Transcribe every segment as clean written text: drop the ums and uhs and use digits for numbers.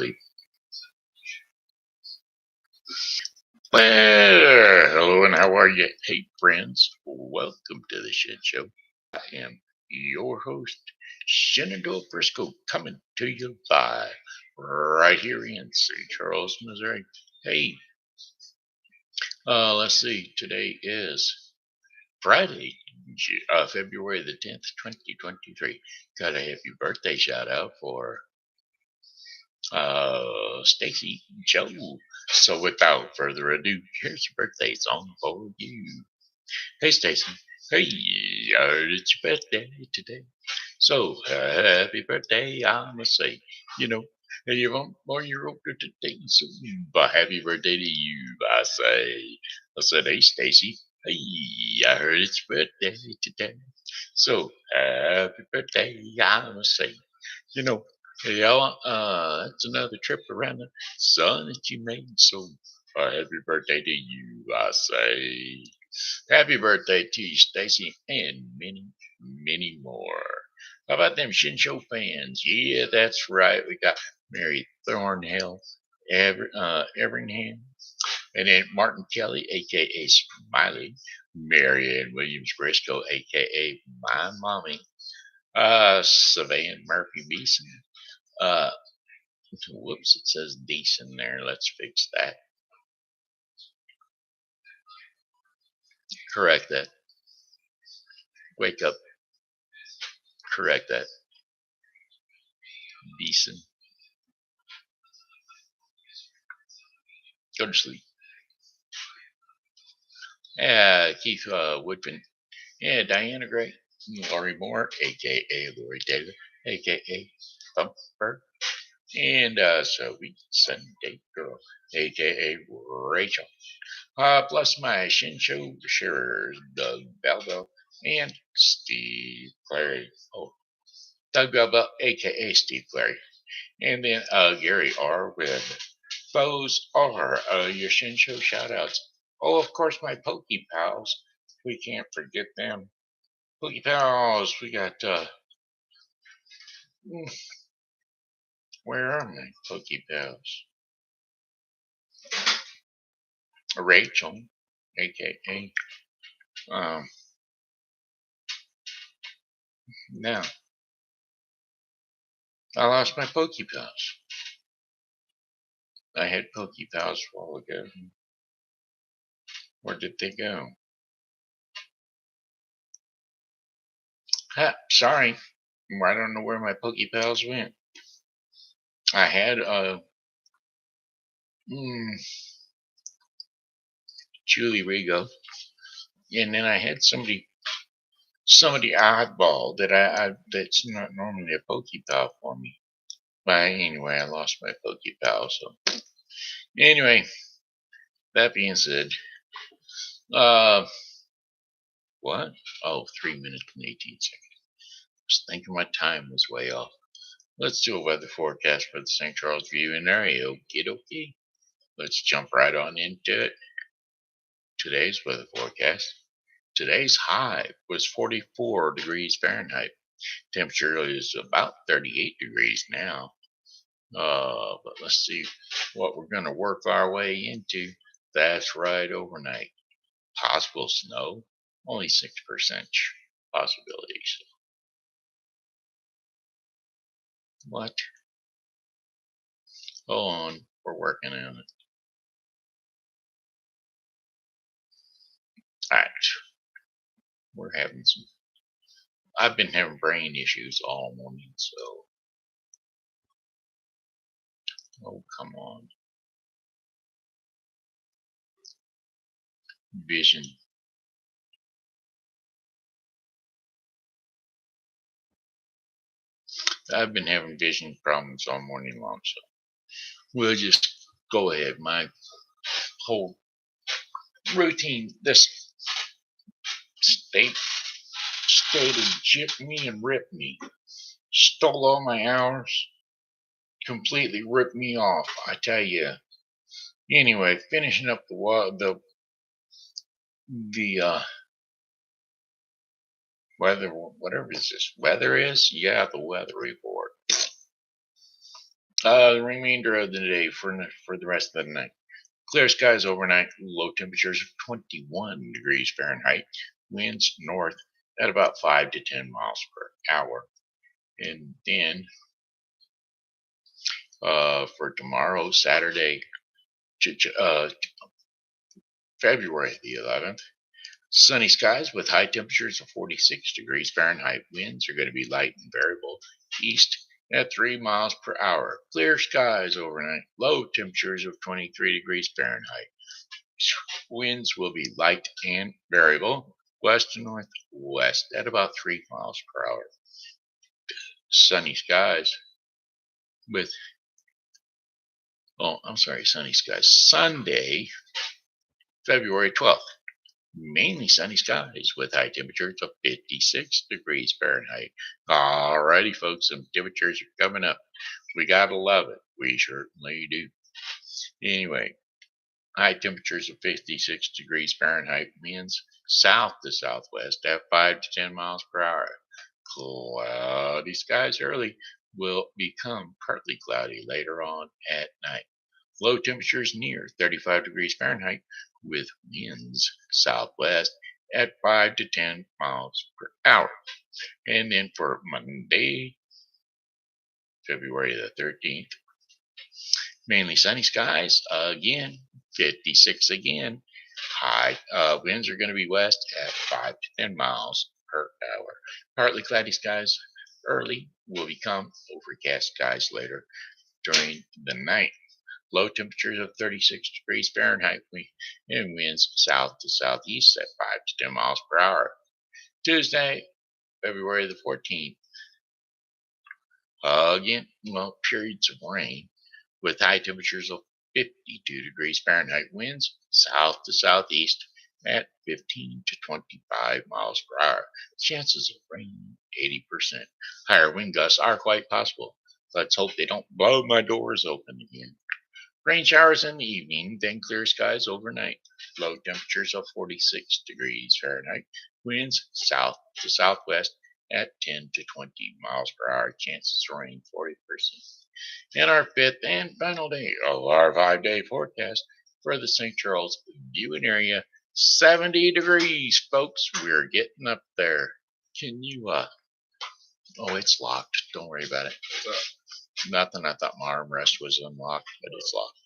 Well, hello and how are you? Hey, friends, welcome to the Shen Show. I am your host, Shenandoah Briscoe, coming to you live right here in St. Charles, Missouri. Hey, let's see, today is Friday, February the 10th, 2023. Got a happy birthday shout out for Stacy Jo. So without further ado, here's your birthday song for you. Hey Stacy. Hey, it's your birthday today. So happy birthday, I must say. You know, you're 1 year older today, so but happy birthday to you, I say. I said, hey Stacy. Hey, I heard it's your birthday today. So happy birthday, I must say. You know, yeah, that's another trip around the sun that you made. So, happy birthday to you, I say. Happy birthday to you, Stacy, and many, many more. How about them Shin Show fans? Yeah, that's right. We got Mary Thornhill Everingham, and then Martin Kelly, a.k.a. Smiley, Mary Ann William Briscoe, a.k.a. My Mommy, Savann Murphy Beason, uh, whoops, it says decent there. Let's fix that. Correct that. Wake up. Correct that. Decent. Go to sleep. Keith Woodfin. Yeah, Diana Gray. Laurie Moore, a.k.a. Lori Taylor, a.k.a. Thumper. And Sylvie Sunday Girl, a.k.a. Rachel. Plus my Shin Show sharers, Doug Baldo and Steve Clary. Oh, Doug Baldo, aka Steve Clary. And then Gary R. Webb. Those are your Shin Show shout outs. Oh, of course, my Pokey pals. We can't forget them. Pokey pals, we got, where are my Pokey pals? Rachel, aka, now, I lost my Pokey pals. I had Pokey pals a while ago. Where did they go? Sorry. I don't know where my Pokey pals went. I had Julie Regot, and then I had somebody oddball that I that's not normally a Pokey pal for me. But anyway, I lost my Pokey pal. So anyway, that being said, what? Oh, 3 minutes and 18 seconds. I was thinking my time was way off. Let's do a weather forecast for the St. Charles viewing area. Okie dokie. Let's jump right on into it. Today's weather forecast. Today's high was 44 degrees Fahrenheit. Temperature is about 38 degrees now. But let's see what we're going to work our way into. That's right, overnight. Possible snow, only 6% possibilities. What? Hold on, we're working on it. Alright, we're having some. I've been having brain issues all morning, so. Oh, come on. Vision. I've been having vision problems all morning long, so we'll just go ahead. My whole routine, this state of gypped me and ripped me, stole all my hours, completely ripped me off. I tell you. Anyway, finishing up the weather, whatever this weather is. Yeah, the weather report. The remainder of the day for the rest of the night. Clear skies overnight, low temperatures of 21 degrees Fahrenheit, winds north at about 5 to 10 miles per hour. And then for tomorrow, Saturday, February the 11th, sunny skies with high temperatures of 46 degrees Fahrenheit. Winds are going to be light and variable east at 3 miles per hour. Clear skies overnight, low temperatures of 23 degrees Fahrenheit. Winds will be light and variable west to northwest at about 3 miles per hour. Sunny skies with, sunny skies. Sunday, February 12th. Mainly sunny skies with high temperatures of 56 degrees Fahrenheit. Alrighty, folks, some temperatures are coming up. We gotta love it. We certainly do. Anyway, high temperatures of 56 degrees Fahrenheit, winds south to southwest at 5 to 10 miles per hour. Cloudy skies early will become partly cloudy later on at night. Low temperatures near 35 degrees Fahrenheit with winds southwest at 5 to 10 miles per hour. And then for Monday, February the 13th, mainly sunny skies again, 56 again. High winds are going to be west at 5 to 10 miles per hour. Partly cloudy skies early will become overcast skies later during the night. Low temperatures of 36 degrees Fahrenheit and winds south to southeast at 5 to 10 miles per hour. Tuesday, February the 14th. Again, periods of rain with high temperatures of 52 degrees Fahrenheit, winds south to southeast at 15 to 25 miles per hour. Chances of rain 80%. Higher wind gusts are quite possible. Let's hope they don't blow my doors open again. Rain showers in the evening, then clear skies overnight. Low temperatures of 46 degrees Fahrenheit. Winds south to southwest at 10 to 20 miles per hour. Chances of rain 40%. And our fifth and final day of our 5-day forecast for the St. Charles viewing area, 70 degrees, folks. We're getting up there. Can you, oh, it's locked. Don't worry about it. Nothing. I thought my armrest was unlocked, but it's locked.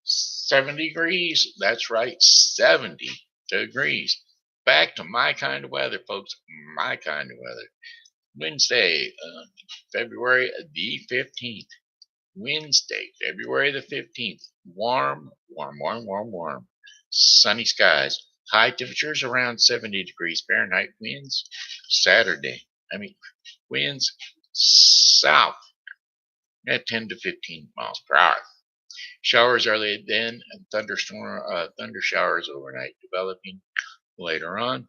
70 degrees. That's right, 70 degrees. Back to my kind of weather, folks. My kind of weather. Wednesday, February the 15th. Wednesday, February the 15th. Warm, warm, warm, warm, warm. Sunny skies. High temperatures around 70 degrees Fahrenheit. Winds south at 10 to 15 miles per hour. Showers early then, and thunder showers overnight developing later on.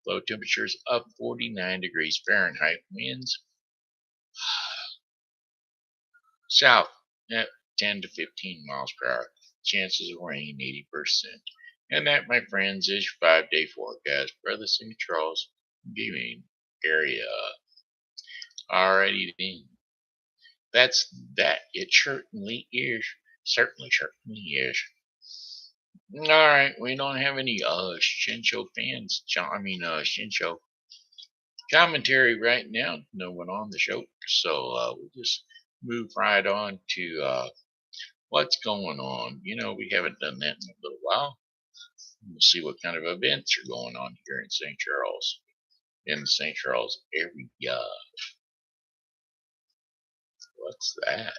Low temperatures up 49 degrees Fahrenheit. Winds south at 10 to 15 miles per hour. Chances of rain 80%. And that, my friends, is your 5-day forecast for the St. Charles viewing area. Alrighty then. That's that. It certainly is. Certainly is. All right, we don't have any Shin Show fans. Shin Show commentary right now. No one on the show, so we'll just move right on to what's going on. We haven't done that in a little while. We'll see what kind of events are going on here in St. Charles, in the St. Charles area. What's that?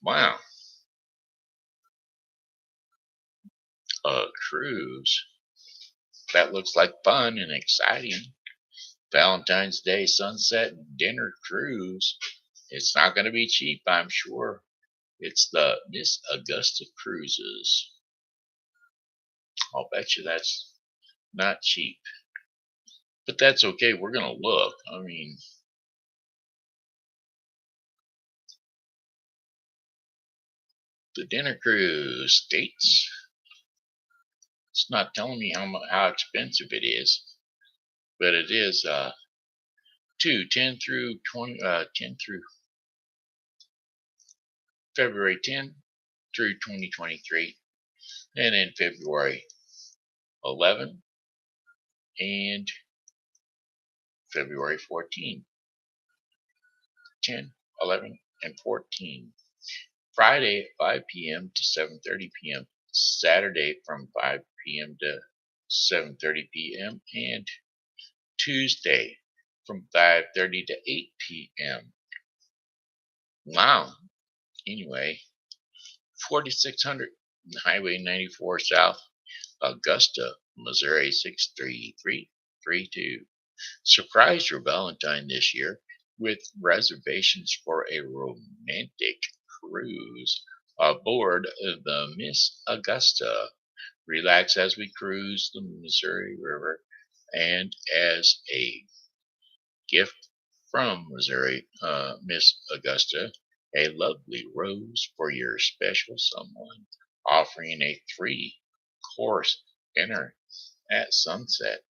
Wow, a cruise. That looks like fun and exciting. Valentine's Day sunset dinner cruise. It's not going to be cheap, I'm sure. It's the Miss Augusta Cruises. I'll bet you that's not cheap. But that's okay. We're going to look. The dinner cruise dates. It's not telling me how expensive it is, but it is 10 through 20, 10 through February 10 through 2023, and then February 11 and February 14, 10, 11, and 14. Friday at 5 p.m. to 7:30 p.m. Saturday from 5 p.m. to 7:30 p.m. and Tuesday from 5:30 to 8 p.m. Wow. Anyway, 4600 Highway 94 South, Augusta, Missouri 63332. Surprise your Valentine this year with reservations for a romantic cruise aboard the Miss Augusta. Relax as we cruise the Missouri River, and as a gift from Missouri, Miss Augusta, a lovely rose for your special someone, offering a 3-course dinner at sunset.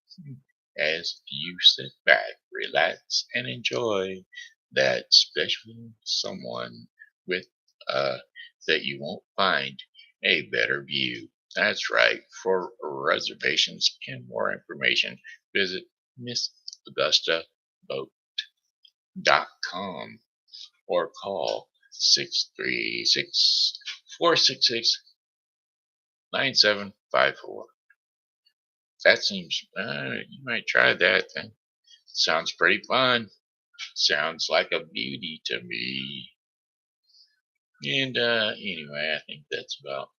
As you sit back, relax, and enjoy that special someone with that you won't find a better view. That's right. For reservations and more information, visit MissAugustaBoat.com or call 636-466-9754. That seems, you might try that then. Sounds pretty fun. Sounds like a beauty to me. And anyway, I think that's about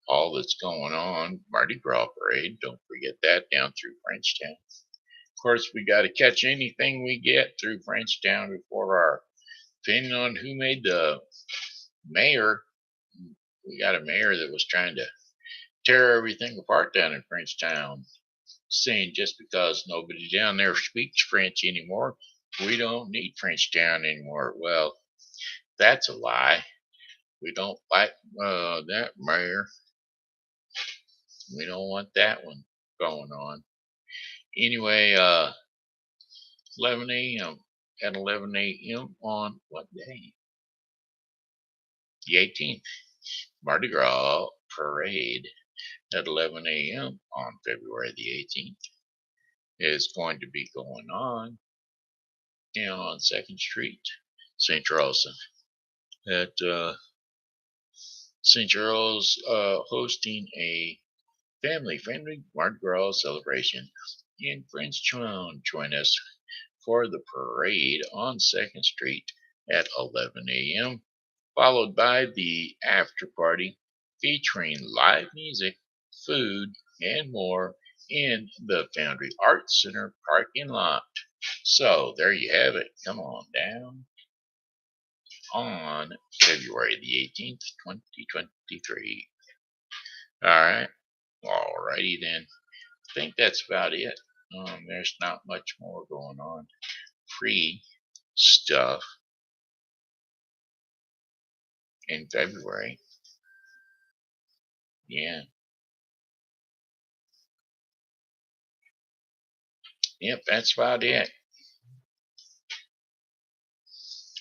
all that's going on. Mardi Gras parade, don't forget that, down through Frenchtown. Of course, we got to catch anything we get through Frenchtown before our, depending on who made the mayor. We got a mayor that was trying to tear everything apart down in Frenchtown, saying just because nobody down there speaks French anymore, we don't need Frenchtown anymore. Well, that's a lie. We don't like that mayor. We don't want that one going on. Anyway, 11 a.m. At 11 a.m. on what day? The 18th. Mardi Gras parade at 11 a.m. on February the 18th is going to be going on down on 2nd Street, St. Charles. At St. Charles, hosting a family-friendly Mardi Gras celebration in Frenchtown. Join us for the parade on 2nd Street at 11 a.m., followed by the after party featuring live music, food, and more in the Foundry Arts Center parking lot. So there you have it. Come on down on February the 18th, 2023. All right. Alrighty then. I think that's about it. There's not much more going on. Free stuff in February. Yeah. Yep, that's about it.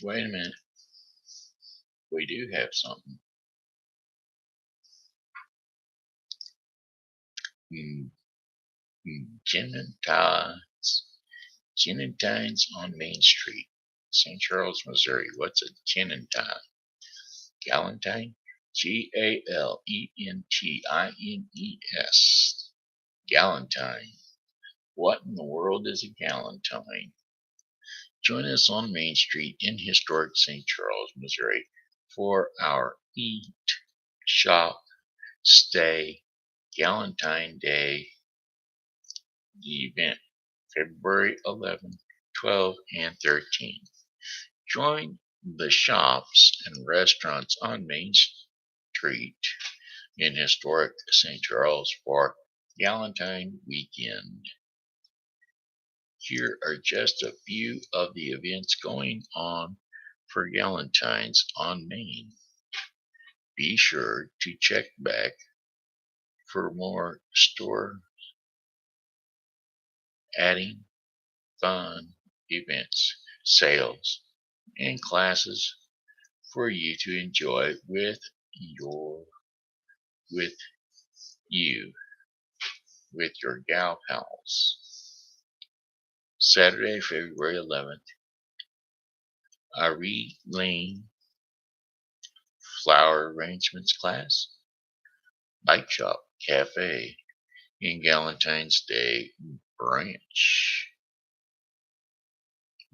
Wait a minute. We do have something. Gin and Tines. Gin and Tines on Main Street, St. Charles, Missouri. What's a gin and tine? Galentine? Galentines. Galentine. What in the world is a galentine? Join us on Main Street in historic St. Charles, Missouri for our Eat, Shop, Stay Galentine Day event, February 11, 12, and 13. Join the shops and restaurants on Main Street in historic St. Charles for Galentine weekend. Here are just a few of the events going on for Galentine's on Main. Be sure to check back for more store adding fun events, sales, and classes for you to enjoy with you with your gal pals. Saturday, February 11th, Ari Lane Flower Arrangements class, Bike Shop Cafe in Galentine's Day Branch.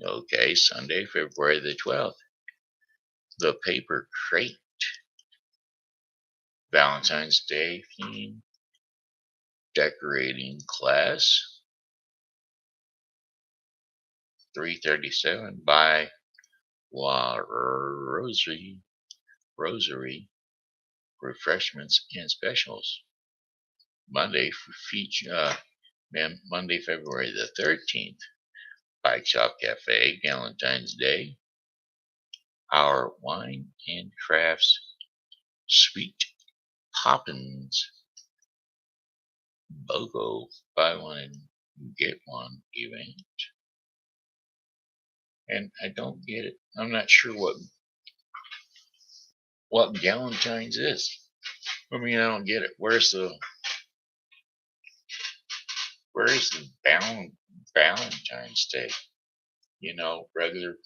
Okay, Sunday, February the 12th, the Paper Crate Valentine's Day theme decorating class, 337 by La Rosary Refreshments and Specials. Monday, Monday, February the 13th, Bike Shop Cafe, Galentine's Day. Our Wine and Crafts Sweet Poppins BOGO buy one and get one event. And I don't get it. I'm not sure what Galentine's is. I mean, I don't get it. Where's the Valentine's Day? You know, regular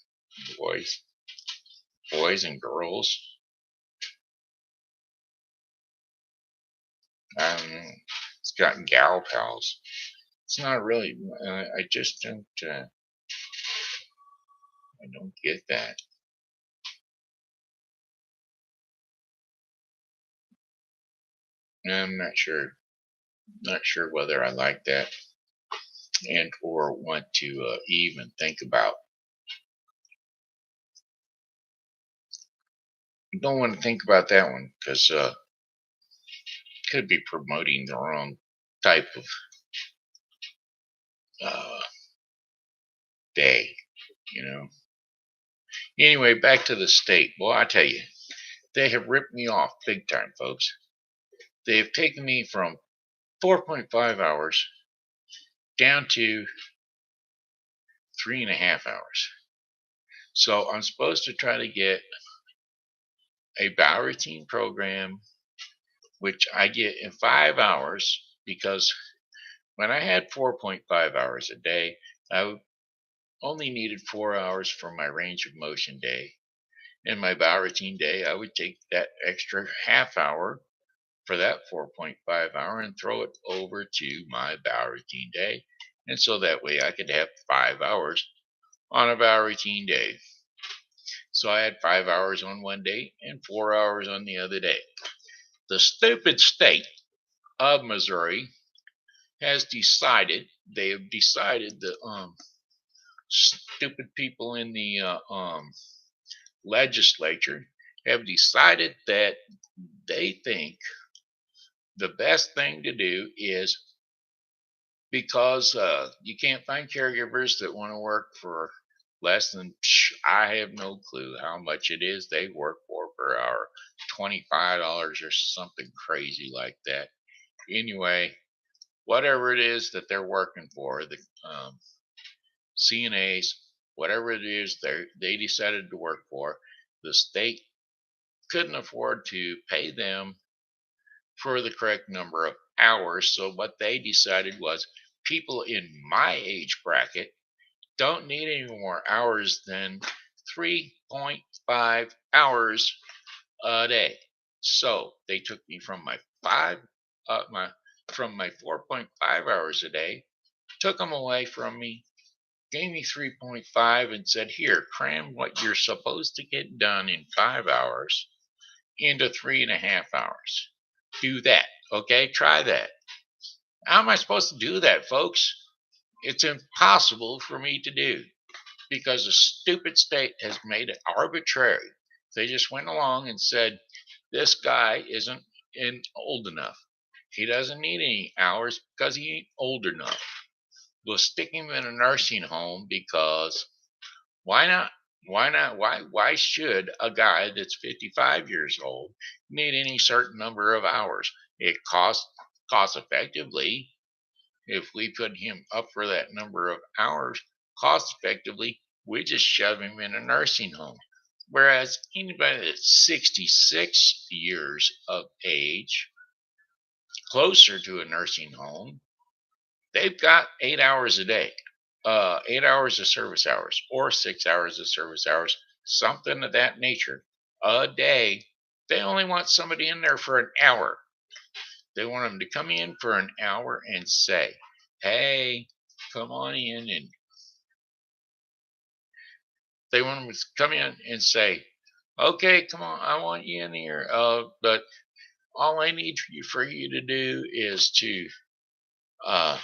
boys and girls. It's got gal pals. It's not really. I just don't. I don't get that. I'm not sure. Not sure whether I like that and or want to even think about. Don't want to think about that one because could be promoting the wrong type of day, you know. Anyway, back to the state. Well, I tell you, they have ripped me off big time, folks. They have taken me from 4.5 hours down to 3.5 hours. So I'm supposed to try to get a bioroutine program, which I get in 5 hours because when I had 4.5 hours a day, I only needed 4 hours for my range of motion day. In my bioroutine day, I would take that extra half hour for that 4.5 hour and throw it over to my bioroutine day. And so that way I could have 5 hours on a bioroutine day. So I had 5 hours on one day and 4 hours on the other day. The stupid state of Missouri has decided, they have decided that stupid people in the legislature have decided that they think the best thing to do is because you can't find caregivers that want to work for less than, I have no clue how much it is they work for per hour, $25 or something crazy like that. Anyway, whatever it is that they're working for, the CNAs, whatever it is they decided to work for, the state couldn't afford to pay them for the correct number of hours. So what they decided was people in my age bracket don't need any more hours than 3.5 hours a day. So they took me from my 4.5 hours a day, took them away from me, gave me 3.5 and said, here, cram what you're supposed to get done in 5 hours into 3.5 hours. Do that. Okay, try that. How am I supposed to do that, folks? It's impossible for me to do because the stupid state has made it arbitrary. They just went along and said, this guy isn't old enough. He doesn't need any hours because he ain't old enough. We'll stick him in a nursing home because why not? Why not? Why should a guy that's 55 years old need any certain number of hours? It costs cost effectively. If we put him up for that number of hours cost effectively, we just shove him in a nursing home. Whereas anybody that's 66 years of age, closer to a nursing home, they've got 8 hours a day, 8 hours of service hours, or 6 hours of service hours, something of that nature a day. They only want somebody in there for an hour. They want them to come in for an hour and say, hey, come on in. And they want them to come in and say, okay, come on, I want you in here. But all I need for you to do is to uh,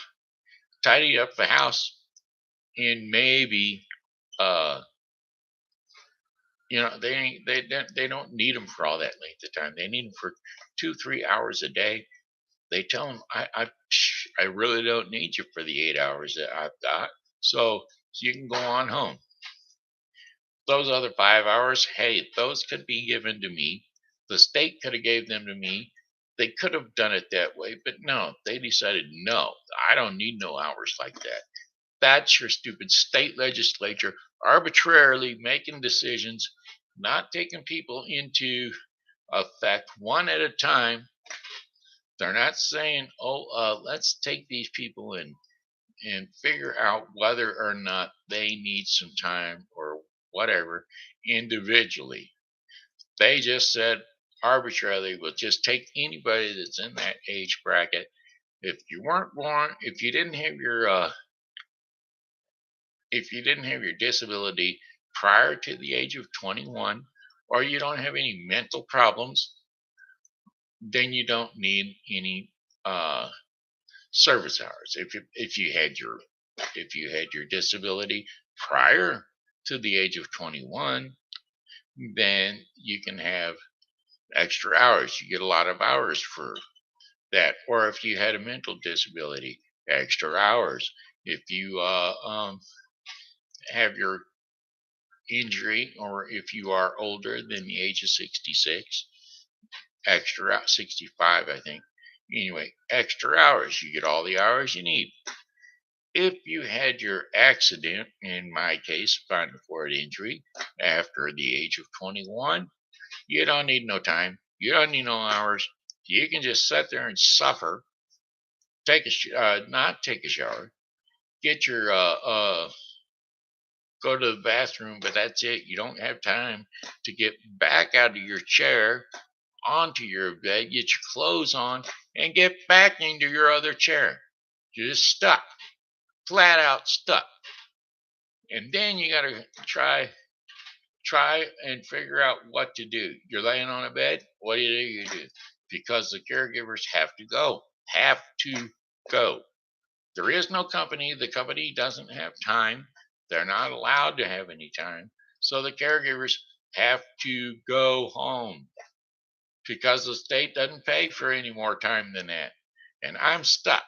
tidy up the house and maybe uh, they don't need them for all that length of time. They need them for 2-3 hours a day. They tell them, I really don't need you for the 8 hours that I've got, so you can go on home. Those other 5 hours, hey, those could be given to me. The state could have gave them to me. They could have done it that way, but no, they decided, no, I don't need no hours like that. That's your stupid state legislature arbitrarily making decisions, not taking people into effect one at a time. They're not saying, let's take these people and figure out whether or not they need some time or whatever individually. They just said arbitrarily, we'll just take anybody that's in that age bracket. If you weren't born, if you didn't have your disability prior to the age of 21, or you don't have any mental problems, then you don't need any uh, service hours. If you had your disability prior to the age of 21, then you can have extra hours. You get a lot of hours for that. Or if you had a mental disability, extra hours. If you have your injury, or if you are older than the age of 66, extra 65, I think. Anyway, extra hours. You get all the hours you need. If you had your accident, in my case, spinal cord injury, after the age of 21, you don't need no time. You don't need no hours. You can just sit there and suffer. Not take a shower. Get your go to the bathroom, but that's it. You don't have time to get back out of your chair, onto your bed, get your clothes on, and get back into your other chair. You're just stuck, flat out stuck. And then you got to try and figure out what to do. You're laying on a bed. What do? You do because the caregivers have to go. Have to go. There is no company. The company doesn't have time. They're not allowed to have any time. So the caregivers have to go home because the state doesn't pay for any more time than that. And I'm stuck.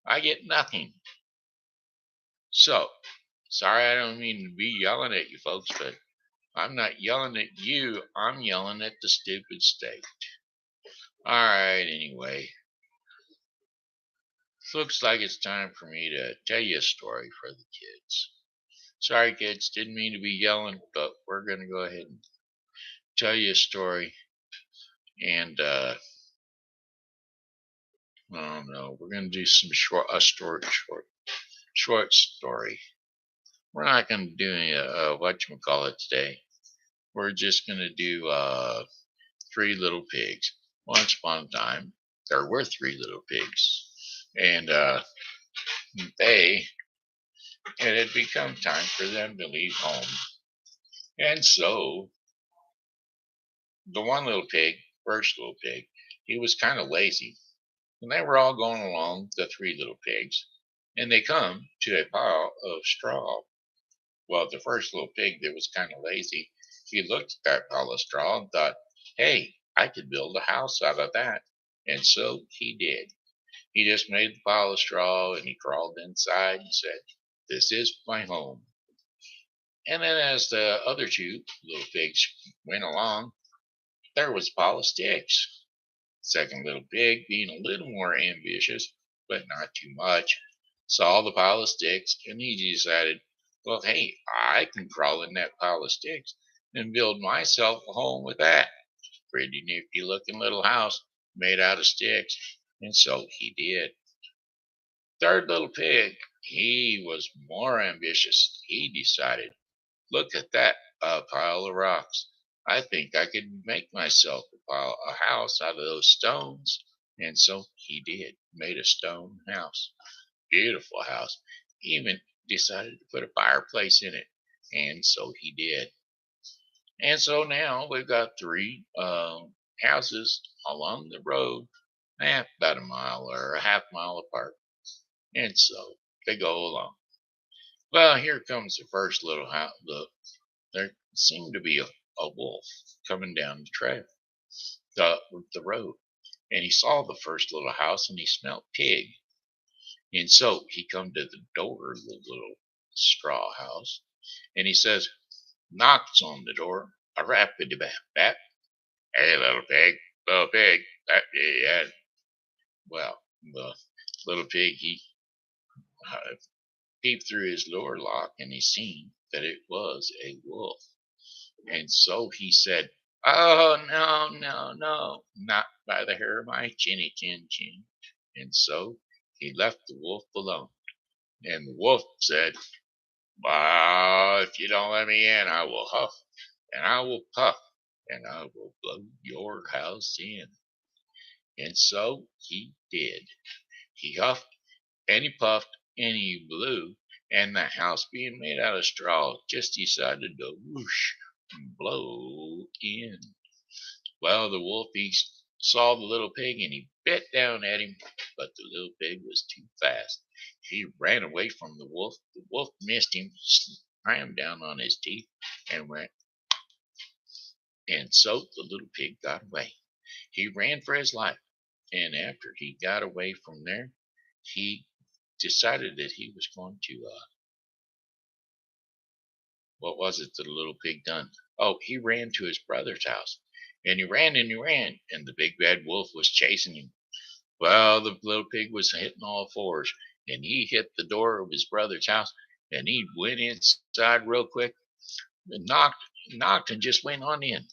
I get nothing. So, sorry, I don't mean to be yelling at you folks, but I'm not yelling at you. I'm yelling at the stupid state. All right, anyway. Looks like it's time for me to tell you a story for the kids. Sorry, kids, didn't mean to be yelling, but we're going to go ahead and tell you a story. And, I don't know, we're going to do short story. We're not going to do any, whatchamacallit today. We're just going to do, Three Little Pigs. Once upon a time, there were three little pigs. And, it had become time for them to leave home. And so, the one little pig, first little pig, he was kind of lazy. And they were all going along, the three little pigs, and they come to a pile of straw. Well, the first little pig that was kind of lazy, he looked at that pile of straw and thought, hey, I could build a house out of that. And so he did. He just made the pile of straw and he crawled inside and said, this is my home. And then as the other two little pigs went along, there was a pile of sticks. Second little pig, being a little more ambitious, but not too much, saw the pile of sticks and he decided, well, hey, I can crawl in that pile of sticks and build myself a home with that. Pretty nifty looking little house made out of sticks. And so he did. Third little pig, he was more ambitious. He decided, look at that pile of rocks. I think I could make myself a house out of those stones. And so he did, made a stone house. Beautiful house. He even decided to put a fireplace in it. And so he did. And so now we've got three houses along the road, about a mile or a half mile apart. And so they go along. Well, here comes the first little house. There seemed to be a wolf coming down the trail, the road. And he saw the first little house and he smelled pig. And so he come to the door of the little straw house and he says, knocks on the door, a rapid bat. Hey, little pig. Yeah. Well, the little pig, he peeped through his door lock and he seen that it was a wolf. And so he said, oh, no, no, no, not by the hair of my chinny chin chin. And so he left the wolf alone. And the wolf said, well, if you don't let me in, I will huff and I will puff and I will blow your house in. And so he did. He huffed and he puffed and he blew, and the house being made out of straw just decided to whoosh and blow in. Well, the wolf, he saw the little pig and he bit down at him, but the little pig was too fast. He ran away from the wolf. The wolf missed him, slammed down on his teeth, and went. And so the little pig got away. He ran for his life. And after he got away from there, he decided that he was going to, what was it that the little pig done? Oh, he ran to his brother's house. And he ran and he ran, and the big bad wolf was chasing him. Well, the little pig was hitting all fours, and he hit the door of his brother's house, and he went inside real quick, and knocked, and just went on in.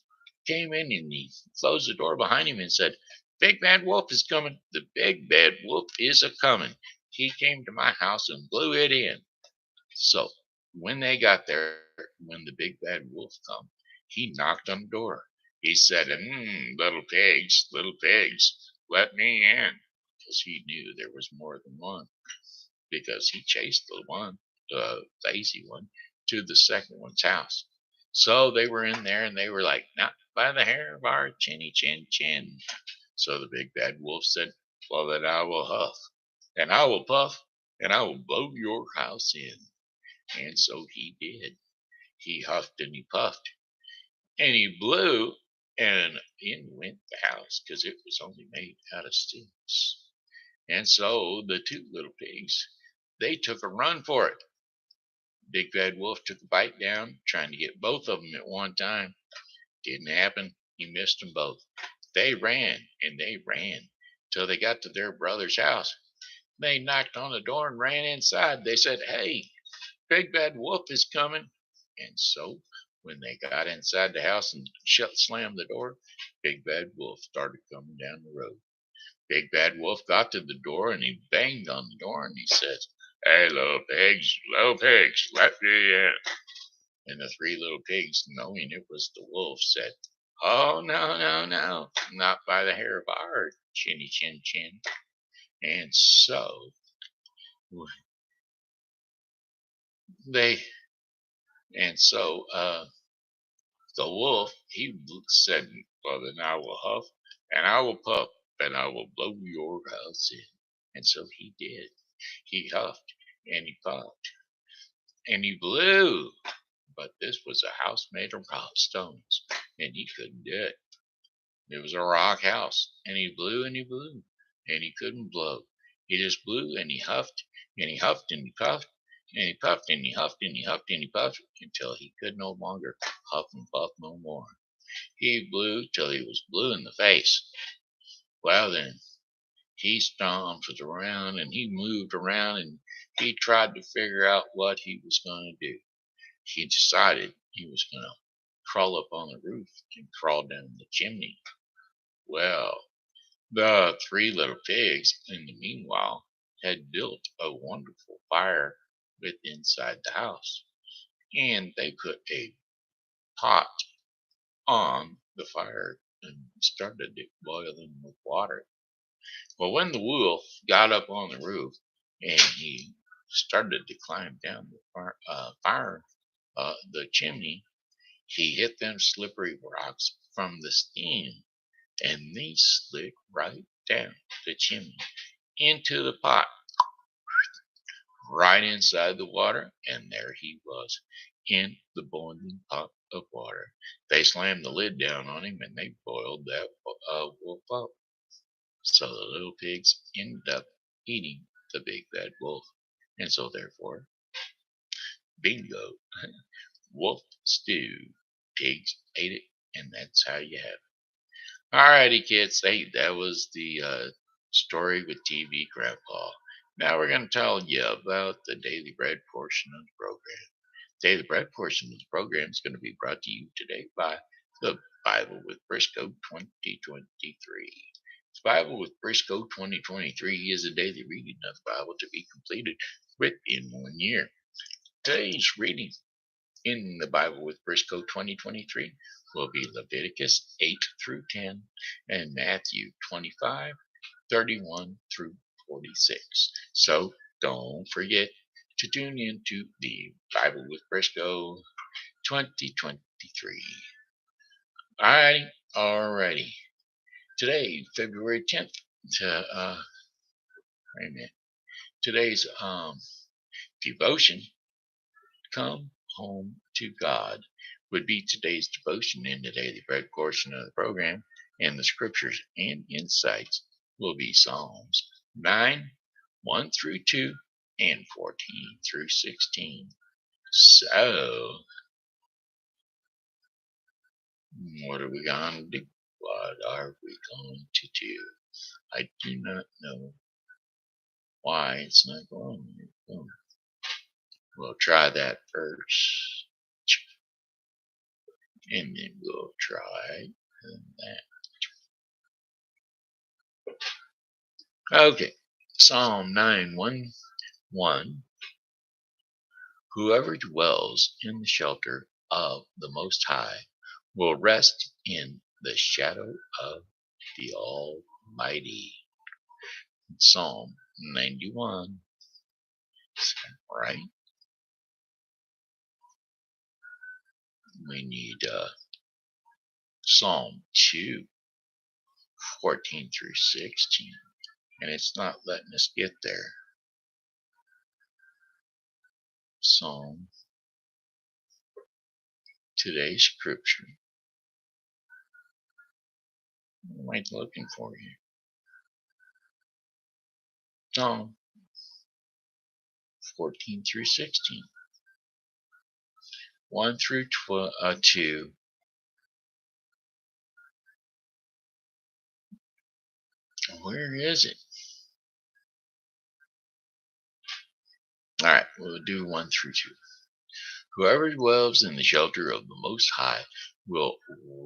Came in and he closed the door behind him and said, big bad wolf is coming. The big bad wolf is a coming. He came to my house and blew it in. So when they got there, when the big bad wolf come, he knocked on the door. He said, little pigs, let me in. Because he knew there was more than one. Because he chased the lazy one, to the second one's house. So they were in there and they were like, not by the hair of our chinny chin chin. So the big bad wolf said, well, then I will huff and I will puff and I will blow your house in. And so he did. He huffed and he puffed and he blew, and in went the house because it was only made out of sticks. And so the two little pigs, they took a run for it. Big Bad Wolf took a bite down, trying to get both of them at one time. Didn't happen. He missed them both. They ran and they ran till they got to their brother's house. They knocked on the door and ran inside. They said, hey, Big Bad Wolf is coming. And so when they got inside the house and slammed the door, Big Bad Wolf started coming down the road. Big Bad Wolf got to the door and he banged on the door and he says, hey, little pigs, let me in. And the three little pigs, knowing it was the wolf, said, oh, no, no, no, not by the hair of our chinny chin chin. And so they, and so the wolf, he said, well, then I will huff and I will puff and I will blow your house in. And so he did. He huffed and he puffed and he blew. But this was a house made of rock stones, and he couldn't do it. It was a rock house, and he blew and he blew, and he couldn't blow. He just blew and he huffed and he huffed and he puffed and he puffed and he huffed and he huffed and he puffed until he could no longer huff and puff no more. He blew till he was blue in the face. Well, then he stomped around and he moved around and he tried to figure out what he was going to do. He decided he was going to crawl up on the roof and crawl down the chimney. Well, the three little pigs, in the meanwhile, had built a wonderful fire within inside the house, and they put a pot on the fire and started it boiling with water. Well, when the wolf got up on the roof and he started to climb down the the chimney, he hit them slippery rocks from the steam, and they slid right down the chimney into the pot, right inside the water, and there he was in the boiling pot of water. They slammed the lid down on him and they boiled that wolf up. So the little pigs ended up eating the big bad wolf. And so therefore, bingo, wolf stew. Pigs ate it, and that's how you have it. Alrighty, kids. Hey, that was the story with TV Grandpa. Now we're going to tell you about the Daily Bread portion of the program. Daily Bread portion of the program is going to be brought to you today by the Bible with Briscoe 2023. The Bible with Briscoe 2023 is a daily reading of the Bible to be completed within 1 year. Today's reading in the Bible with Briscoe 2023 will be Leviticus 8 through 10 and Matthew 25:31 through 46. So don't forget to tune in to the Bible with Briscoe 2023. Alrighty. Today, February 10th, wait a minute. Today's devotion, Come Home to God, would be today's devotion in the Daily Bread portion of the program, and the scriptures and insights will be Psalms 9, 1 through 2, and 14 through 16. So, what are we going to do? What are we going to do? I do not know why it's not going. We'll try that first, and then we'll try that. Okay, Psalm 9:1. Whoever dwells in the shelter of the Most High will rest in the shadow of the Almighty. Psalm 91. Right? We need Psalm 2, 14 through 16. And it's not letting us get there. Psalm, today's scripture. What am I looking for here? Psalm 14 through 16. 1 through 2. Where is it? All right, we'll do 1 through 2. Whoever dwells in the shelter of the Most High will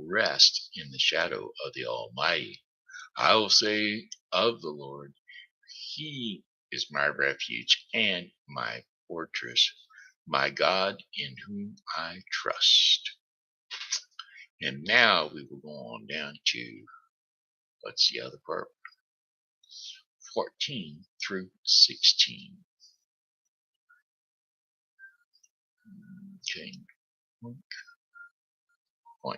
rest in the shadow of the Almighty. I will say of the Lord, He is my refuge and my fortress, my God in whom I trust. And now we will go on down to, what's the other part? 14 through 16. Okay. Oink.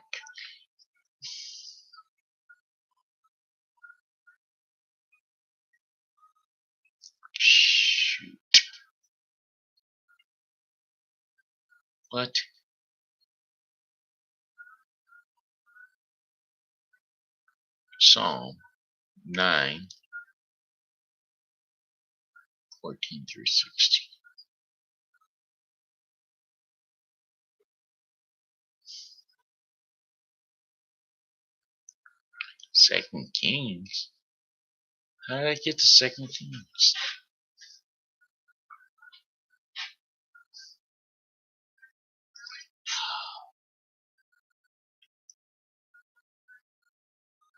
Shoot. What? Psalm 9, 14 through 16. Second Kings How did I get to second Kings?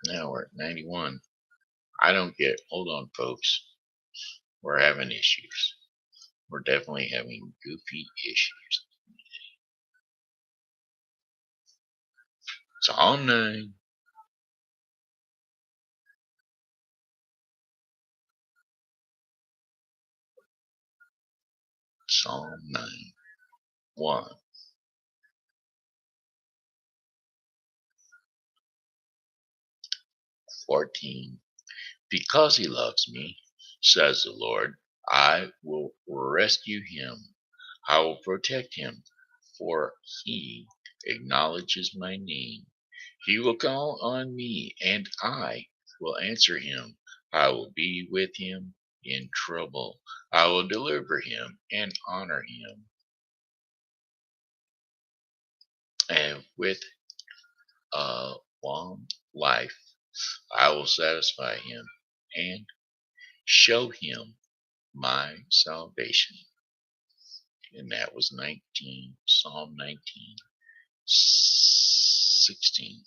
Now we're at 91. I don't get. Hold on, folks. We're having issues. We're definitely having goofy issues. Psalm 9. Psalm 9. 1. 14. Because he loves me, says the Lord, I will rescue him. I will protect him, for he acknowledges my name. He will call on me, and I will answer him. I will be with him in trouble. I will deliver him and honor him. And with a long life, I will satisfy him and show him my salvation. And that was 19, Psalm 19, 16.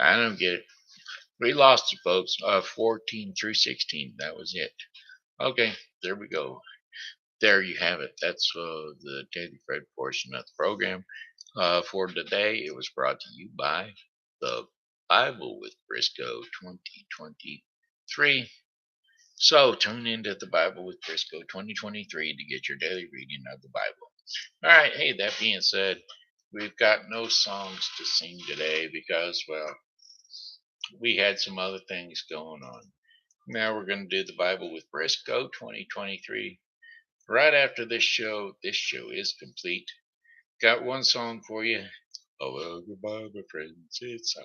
I don't get it. We lost it, folks. 14 through 16. That was it. Okay, there we go. There you have it. That's the Daily Fred portion of the program. For today, it was brought to you by the Bible with Briscoe 2023. So tune into the Bible with Briscoe 2023 to get your daily reading of the Bible. All right. Hey, that being said, we've got no songs to sing today because, well, we had some other things going on. Now we're going to do the Bible with Briscoe 2023. Right after this show is complete. Got one song for you. Oh, well, goodbye, my friends. It's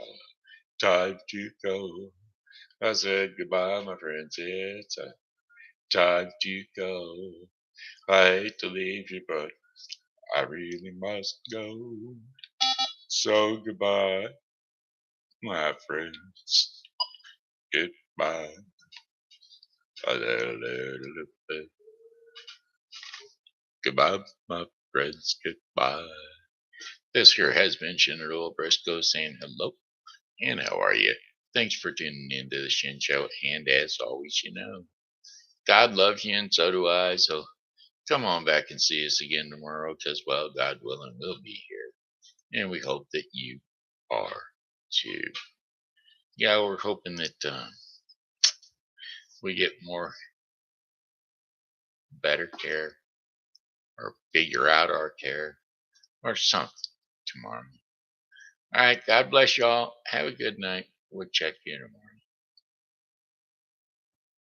time to go. I said goodbye, my friends. It's time to go. I hate to leave you, but I really must go. So goodbye, my friends. Goodbye. Goodbye, my friends. Goodbye. This here has been General Briscoe saying hello and how are you? Thanks for tuning into the Shin Show. And as always, God loves you and so do I. So come on back and see us again tomorrow because, well, God willing, we'll be here. And we hope that you are too. Yeah, we're hoping that we get more better care or figure out our care or something tomorrow. All right. God bless y'all. Have a good night. We'll check you tomorrow.